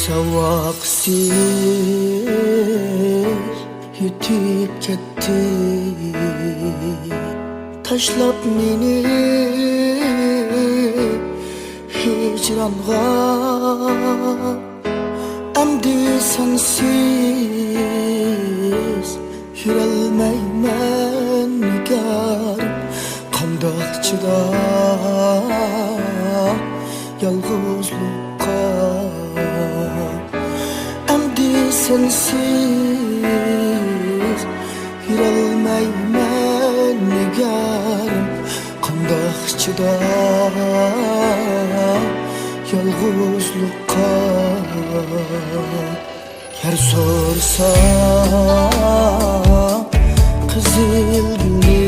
Savaksiz yitip ketdi, tashlab meni hicronga. Endi sensiz yurolmayman nigorim, qandoq chidab yolg'izlikqa. Endi sensiz yurolmayman nigorim, qandoq chidab yolg'izlikqa. Yer so'rsam qizil gulni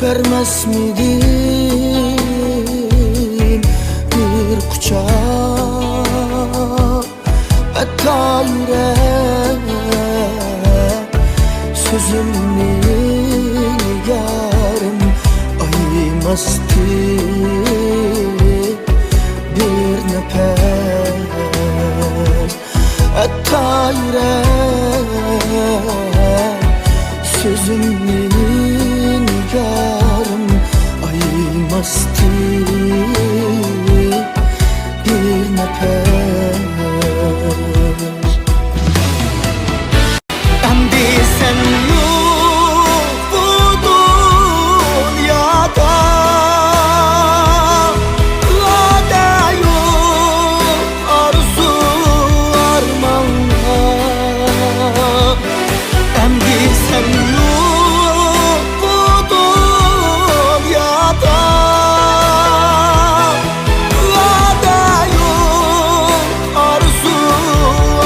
vermezmidim bir kucak. Hatta yürek sözümni nigarım aymasdı bir nefes. Hatta yürek sözümni nigarım aymasdı bir nefes. Endi sen yok bu dünyada, lada yok arzu armanlar. Endi sen yok bu dünyada, lada yok arzu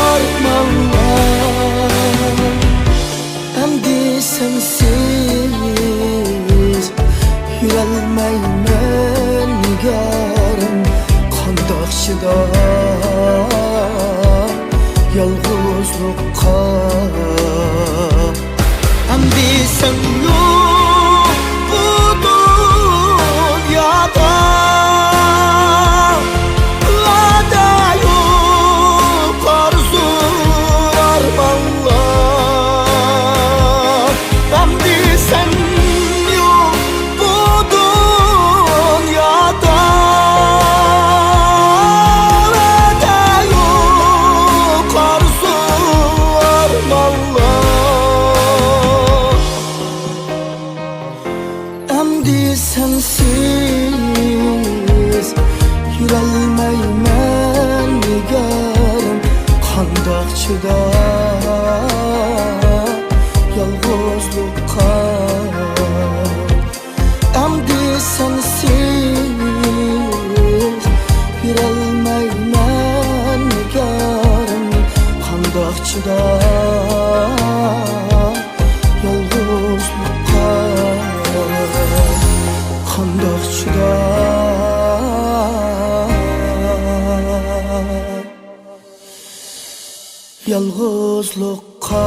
armanlar. Endi sensiz yurolmayman nigorim, qandoq chidab yolg'izlikqa. Endi sen yok bu dünyada, lada yok arzu armanlar. Endi sen yok bu dünyada, lada yok arzu armanlar. Endi sensiz yurolmayman nigorim, qandoq chidab yolg'izlikqa. Endi sensiz yurolmayman nigorim, qandoq chidab yolg'izlikqa. Qandoq chidab yolg'izlikqa.